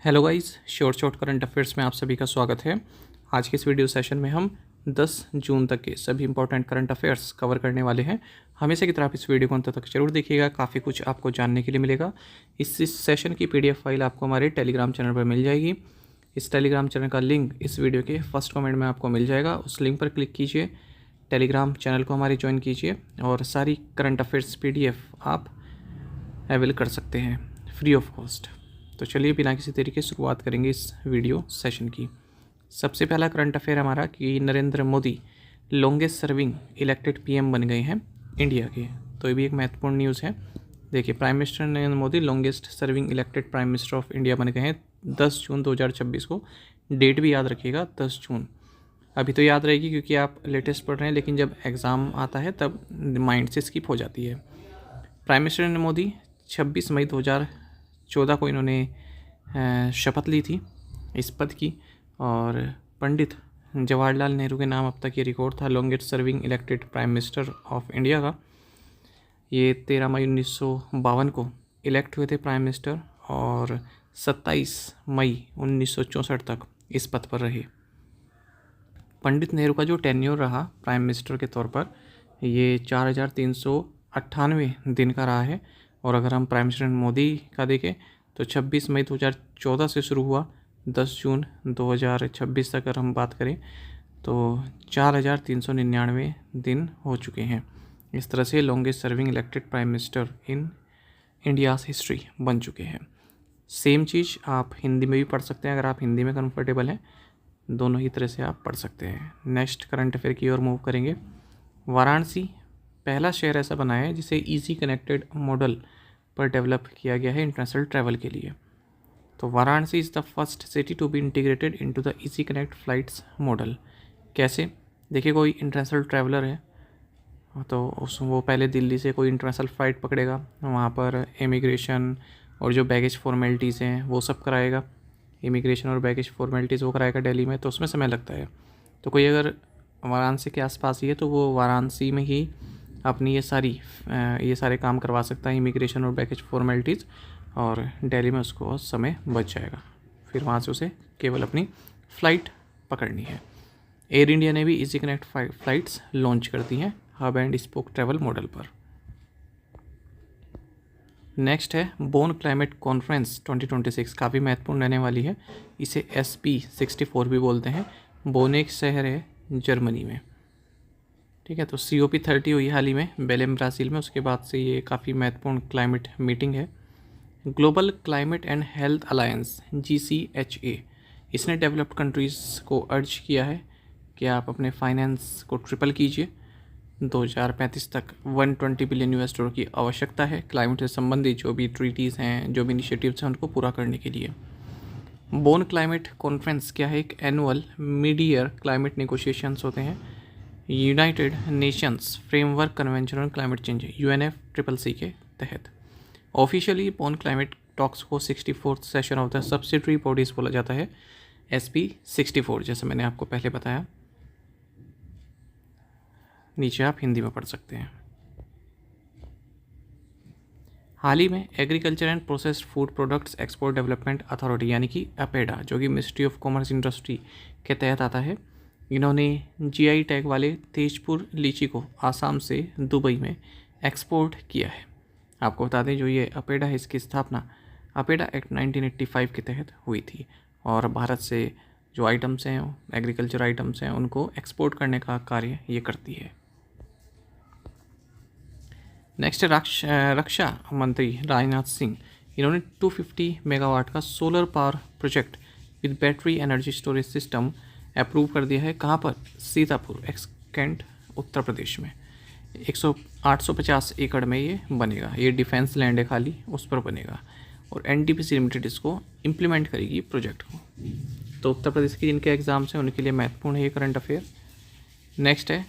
Hello guys, short current affairs में आप सभी का स्वागत है। आज के इस वीडियो सेशन में हम 10 जून तक के सभी इंपॉर्टेंट करंट अफेयर्स कवर करने वाले हैं। हमेशा की तरह आप इस वीडियो को अंत तक जरूर देखिएगा, काफ़ी कुछ आपको जानने के लिए मिलेगा। इस सेशन की PDF फाइल आपको हमारे टेलीग्राम चैनल पर मिल जाएगी। इस टेलीग्राम चैनल का लिंक इस वीडियो के फर्स्ट कमेंट में आपको मिल जाएगा। उस लिंक पर क्लिक कीजिए, टेलीग्राम चैनल को हमारी ज्वाइन कीजिए और सारी करंट अफेयर्स PDF आप अवेल कर सकते हैं फ्री ऑफ कॉस्ट। तो चलिए बिना किसी तरीके से शुरुआत करेंगे इस वीडियो सेशन की। सबसे पहला करंट अफेयर हमारा कि Narendra Modi longest serving elected PM बन गए हैं इंडिया के। तो ये भी एक महत्वपूर्ण न्यूज़ है। देखिए, prime minister Narendra Modi longest serving elected prime minister of India बन गए हैं 10 जून 2026 को। डेट भी याद रखिएगा, 10 जून। अभी तो याद रहेगी क्योंकि आप लेटेस्ट पढ़ रहे हैं, लेकिन जब एग्ज़ाम आता है तब माइंड से स्किप हो जाती है। प्राइम मिनिस्टर नरेंद्र मोदी 26 मई 2014 को इन्होंने शपथ ली थी इस पद की, और पंडित जवाहरलाल नेहरू के नाम अब तक ये रिकॉर्ड था longest serving elected prime minister of India का। ये 13 मई 1952 को इलेक्ट हुए थे प्राइम मिनिस्टर और 27 मई 1964 तक इस पद पर रहे। पंडित नेहरू का जो टेन्योर रहा प्राइम मिनिस्टर के तौर पर, ये 4398 दिन का रहा है। और अगर हम प्राइम मिनिस्टर मोदी का देखें तो 26 मई 2014 से शुरू हुआ, 10 जून 2026 तक अगर हम बात करें तो 4399 दिन हो चुके हैं। इस तरह से longest serving elected prime minister in India's history बन चुके हैं। सेम चीज़ आप हिंदी में भी पढ़ सकते हैं, अगर आप हिंदी में कंफर्टेबल हैं, दोनों ही तरह से आप पढ़ सकते हैं। नेक्स्ट करंट अफेयर की ओर मूव करेंगे। वाराणसी पहला शहर ऐसा बना है जिसे इजी कनेक्टेड मॉडल पर डेवलप किया गया है इंटरनेशनल ट्रैवल के लिए। तो Varanasi is the first city to be integrated into the easy connect flights model. कैसे? देखिए, कोई इंटरनेशनल ट्रैवलर है तो वो पहले दिल्ली से कोई इंटरनेशनल फ़्लाइट पकड़ेगा, वहाँ पर इमिग्रेशन और जो बैगेज फॉर्मेलिटीज़ हैं वो सब कराएगा। इमिग्रेशन और बैगेज फॉर्मेलिटीज़ वो कराएगा दिल्ली में, तो उसमें समय लगता है। तो कोई अगर वाराणसी के आसपास ही है तो वो वाराणसी में ही अपनी ये सारे काम करवा सकता है, इमिग्रेशन और बैगेज फॉर्मेलिटीज़, और दिल्ली में उसको समय बच जाएगा। फिर वहाँ से उसे केवल अपनी फ़्लाइट पकड़नी है। एयर इंडिया ने भी इजी कनेक्ट फ़्लाइट्स लॉन्च कर दी हैं hub and spoke travel model पर। नेक्स्ट है बोन क्लाइमेट कॉन्फ्रेंस 2026, काफ़ी महत्वपूर्ण रहने वाली है। इसे SP64 भी बोलते हैं। बोन एक शहर है जर्मनी में, ठीक है। तो COP30 हुई हाल ही में बेलेम ब्राज़ील में, उसके बाद से ये काफ़ी महत्वपूर्ण क्लाइमेट मीटिंग है। Global climate and health alliance GCHA, इसने डेवलप्ड कंट्रीज़ को अर्ज किया है कि आप अपने फाइनेंस को ट्रिपल कीजिए। 2035 तक $120 बिलियन की आवश्यकता है क्लाइमेट से संबंधित जो भी ट्रीटीज़ हैं, जो भी इनिशिएटिव्स हैं, उनको पूरा करने के लिए। बोन क्लाइमेट कॉन्फ्रेंस क्या है? एक annual mid year climate negotiations होते हैं United Nations framework convention on climate change UNFCCC के तहत। ऑफिशियली बोन क्लाइमेट टॉक्स को 64th session of the subsidiary bodies बोला जाता है, SP64, जैसे मैंने आपको पहले बताया। नीचे आप हिंदी में पढ़ सकते हैं। हाल ही में agriculture and processed food products export development authority यानी कि अपेडा, जो कि मिनिस्ट्री ऑफ कॉमर्स इंडस्ट्री के तहत आता है, इन्होंने GI टैग वाले तेजपुर लीची को आसाम से दुबई में एक्सपोर्ट किया है। आपको बता दें, जो ये अपेडा है, इसकी स्थापना अपेडा एक्ट 1985 के तहत हुई थी, और भारत से जो आइटम्स हैं, एग्रीकल्चर आइटम्स हैं, उनको एक्सपोर्ट करने का कार्य ये करती है। नेक्स्ट रक्षा मंत्री राजनाथ सिंह, इन्होंने 250 मेगावाट का solar power project with battery energy storage system approve कर दिया है। कहाँ पर? सीतापुर कैंट उत्तर प्रदेश में। 850 एकड़ में ये बनेगा। ये डिफेंस लैंड है खाली, उस पर बनेगा, और NTPC लिमिटेड इसको इम्प्लीमेंट करेगी प्रोजेक्ट को। तो उत्तर प्रदेश के जिनके एग्ज़ाम्स हैं उनके लिए महत्वपूर्ण है ये करंट अफेयर। नेक्स्ट है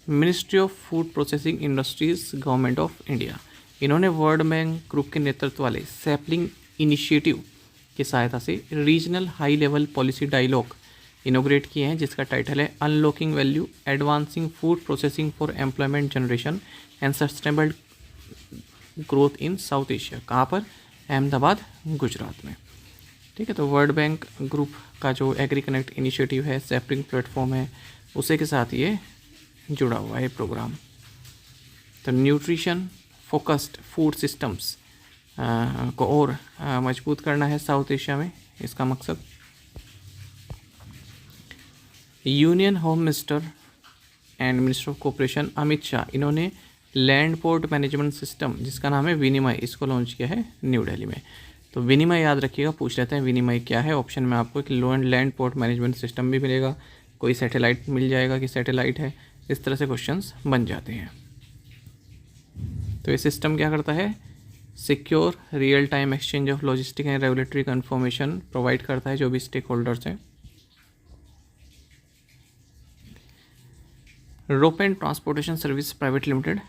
ministry of food processing industries government of India, इन्होंने वर्ल्ड बैंक ग्रुप के नेतृत्व वाले सैपलिंग इनिशिएटिव की सहायता से regional high level policy dialogue inaugurate किए हैं, जिसका टाइटल है unlocking value advancing food processing for employment generation and sustainable growth in South Asia. कहाँ पर? अहमदाबाद, गुजरात में। ठीक है। तो वर्ल्ड बैंक ग्रुप का जो एग्री कनेक्ट इनिशिएटिव है, सैपलिंग प्लेटफॉर्म है, उसी के साथ ये जुड़ा हुआ है प्रोग्राम। तो न्यूट्रिशन फोकस्ड फूड सिस्टम्स को और मजबूत करना है साउथ एशिया में, इसका मकसद। Union home minister and minister of cooperation Amit Shah, इन्होंने लैंड पोर्ट मैनेजमेंट सिस्टम जिसका नाम है विनिमय, इसको लॉन्च किया है न्यू दिल्ली में। तो विनिमय याद रखिएगा, पूछ लेते हैं विनिमय क्या है। ऑप्शन में आपको एक लैंड पोर्ट मैनेजमेंट सिस्टम भी मिलेगा, कोई सैटेलाइट मिल जाएगा कि सैटेलाइट है, इस तरह से क्वेश्चंस बन जाते हैं। तो ये सिस्टम क्या करता है, secure real time exchange of logistic and regulatory confirmation provide करता है जो भी स्टेक होल्डर्स हैं। Rope and transportation service private limited,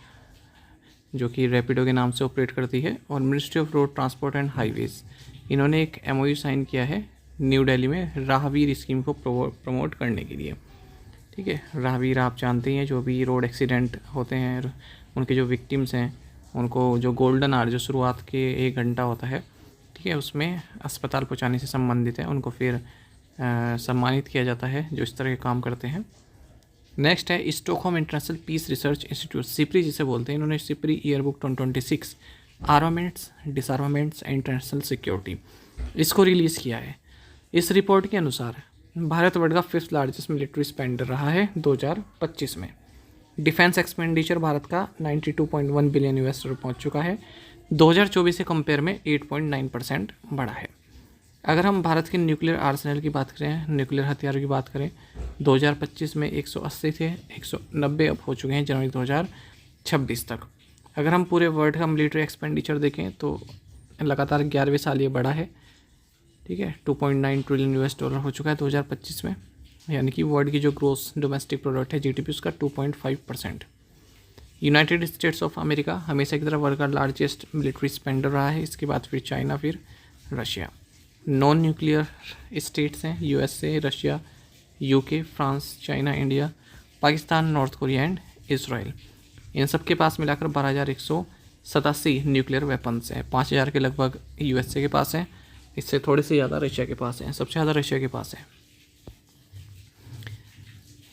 जो कि रैपिडो के नाम से ऑपरेट करती है, और ministry of road transport and highways, इन्होंने एक MOU साइन किया है न्यू दिल्ली में राहवीर स्कीम को प्रमोट करने के लिए। ठीक है, राहवीर आप जानते हैं, जो भी रोड एक्सीडेंट होते हैं उनके जो विक्टिम्स हैं उनको जो गोल्डन आवर जो शुरुआत के 1 घंटा होता है, ठीक है, उसमें अस्पताल पहुंचाने से संबंधित है, उनको फिर सम्मानित किया जाता है जो इस तरह के काम करते हैं। नेक्स्ट है Stockholm International Peace Research Institute, SIPRI जिसे बोलते हैं, इन्होंने SIPRI yearbook 2026 armaments, disarmaments and international security, इसको रिलीज़ किया है। इस रिपोर्ट के अनुसार भारत वर्ल्ड का 5th लार्जेस्ट मिलिट्री स्पेंडर रहा है 2025 में। डिफेंस एक्सपेंडिचर भारत का 92.1 बिलियन US पहुंच चुका है, 2024 से कंपेयर में 8.9% बढ़ा है। अगर हम भारत के न्यूक्लियर आर्सेनल की बात करें, न्यूक्लियर हथियारों की बात करें, 2025 में 180 थे, 190 अब हो चुके हैं जनवरी 2026 तक। अगर हम पूरे वर्ल्ड का मिलिट्री एक्सपेंडिचर देखें तो लगातार 11वें साल ये बढ़ा है। ठीक है, 2.9 ट्रिलियन US हो चुका है 2025 में, यानी कि वर्ल्ड की जो ग्रोस डोमेस्टिक प्रोडक्ट है GDP उसका 2.5%। यूनाइटेड स्टेट्स ऑफ अमेरिका हमेशा की तरह वर्ल्ड का लार्जेस्ट मिलिट्री स्पेंडर रहा है, इसके बाद फिर चाइना, फिर रशिया। नॉन न्यूक्लियर स्टेट्स हैं USA, Russia, UK, France, China, India, Pakistan, North Korea and Israel. इन सब के पास मिलाकर 12,187 न्यूक्लियर वेपन्स हैं। 5,000 के लगभग USA के पास हैं, इससे थोड़े से ज़्यादा रशिया के पास हैं, सबसे ज़्यादा रशिया के पास है।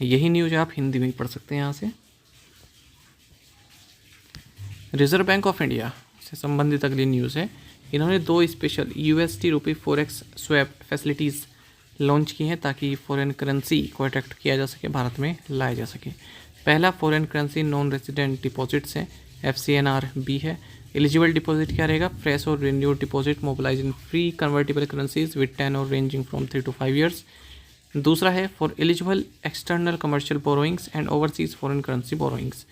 यही न्यूज़ आप हिंदी में ही पढ़ सकते हैं यहाँ से। रिजर्व बैंक ऑफ इंडिया से संबंधित अगली न्यूज़ है, इन्होंने 2 स्पेशल USD रुपये फॉरेक्स स्वैप फैसिलिटीज़ लॉन्च की हैं ताकि फॉरेन करेंसी को अट्रैक्ट किया जा सके, भारत में लाया जा सके। पहला foreign currency non resident deposits है, FCNRB है। एलिजिबल डिपॉजिट क्या रहेगा, फ्रेश और renewed deposit mobilise in free convertible currencies with 10 और रेंजिंग फ्रॉम 3 to 5 years। दूसरा है for eligible external commercial borrowings and overseas foreign currency borrowings.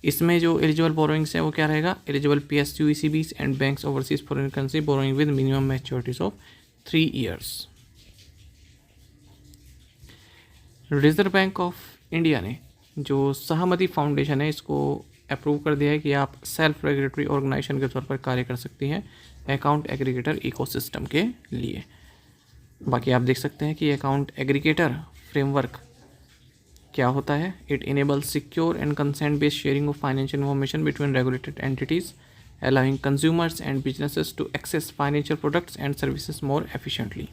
इसमें जो एलिजिबल बोरोइंग्स है वो क्या रहेगा, eligible PSU ECBs and banks overseas foreign currency borrowing with minimum मैच्योरिटीज of 3 years। Reserve bank of India ने जो सहमति फाउंडेशन है इसको अप्रूव कर दिया है कि आप सेल्फ रेगुलेटरी ऑर्गेनाइजेशन के तौर पर कार्य कर सकती हैं अकाउंट एग्रीगेटर इकोसिस्टम के लिए। बाकी आप देख सकते हैं कि अकाउंट एग्रीगेटर फ्रेमवर्क क्या होता है। It enables secure and consent based sharing of financial information between regulated entities allowing consumers and businesses to access financial products and services more efficiently।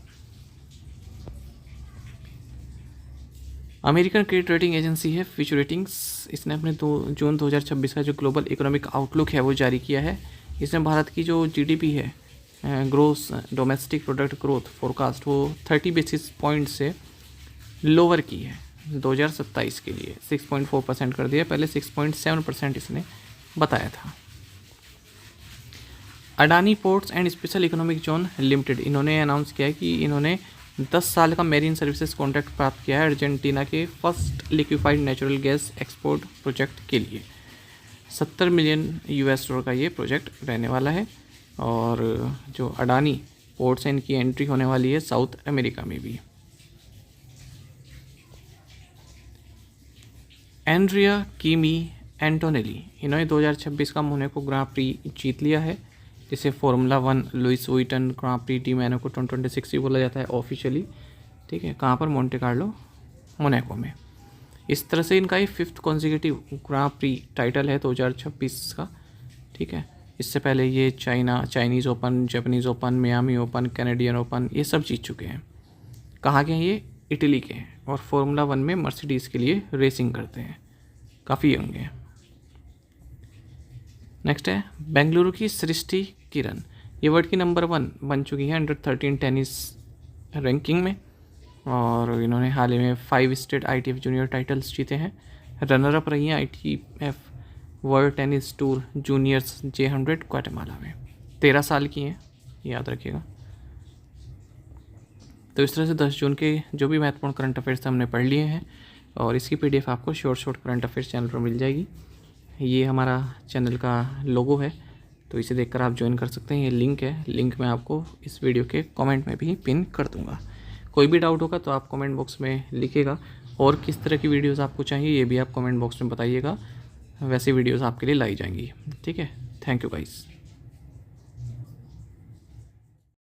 American credit rating agency है Fitch ratings, इसने अपने 2 जून 2026 का जो global economic outlook है वो जारी किया है। इसने भारत की जो GDP है, gross domestic product growth forecast, वो 30 बेसिस पॉइंट से लोअर की है 2027 के लिए, 6.4% कर दिया, पहले 6.7% इसने बताया था। Adani ports and special economic zone limited, इन्होंने अनाउंस किया है कि इन्होंने 10 साल का मेरीन सर्विसेज कॉन्ट्रैक्ट प्राप्त किया है अर्जेंटीना के first liquefied natural gas export project के लिए। $70 मिलियन का ये प्रोजेक्ट रहने वाला है। और जो अडानी पोर्ट्स हैं इनकी एंट्री होने वाली है साउथ अमेरिका में भी। एंड्रिया कीमी एंटोनेली, इन्होंने 2026 का मोनाको ग्रां प्री जीत लिया है, जिसे फार्मूला 1 लुइस वुइटन ग्रां प्री डी मोनाको 2026 भी बोला जाता है ऑफिशियली। ठीक है, कहाँ पर, मोंटे कार्लो मोनाको में। इस तरह से इनका ये 5th कॉन्जिक्यूटिव ग्रां प्री टाइटल है 2026 का। ठीक है, इससे पहले ये Chinese open, Japanese open, Miami open, Canadian open ये सब जीत चुके हैं। कहाँ के हैं ये? इटली के हैं और फार्मूला 1 में मर्सिडीज़ के लिए रेसिंग करते हैं, काफ़ी यंग हैं। नेक्स्ट है बेंगलुरु की सृष्टि किरण, ये वर्ल्ड की नंबर 1 बन चुकी है अंडर-13 टेनिस रैंकिंग में और इन्होंने हाल ही में 5 स्टेट ITF जूनियर टाइटल्स जीते हैं। रनर अप रही हैं ITF world tennis tour juniors J100 Guatemala में। 13 साल की हैं, याद रखिएगा। तो इस तरह से 10 जून के जो भी महत्वपूर्ण करंट अफेयर्स हमने पढ़ लिए हैं और इसकी PDF आपको शॉर्ट करंट अफेयर्स चैनल पर मिल जाएगी। ये हमारा चैनल का लोगो है, तो इसे देखकर आप ज्वाइन कर सकते हैं। ये लिंक है, लिंक मैं आपको इस वीडियो के कमेंट में भी पिन कर दूंगा। कोई भी डाउट होगा तो आप कमेंट बॉक्स में लिखिएगा और किस तरह की वीडियोस आपको चाहिए ये भी आप कमेंट बॉक्स में बताइएगा, वैसी वीडियोस आपके लिए लाई जाएंगी। ठीक है, थैंक यू गाइस।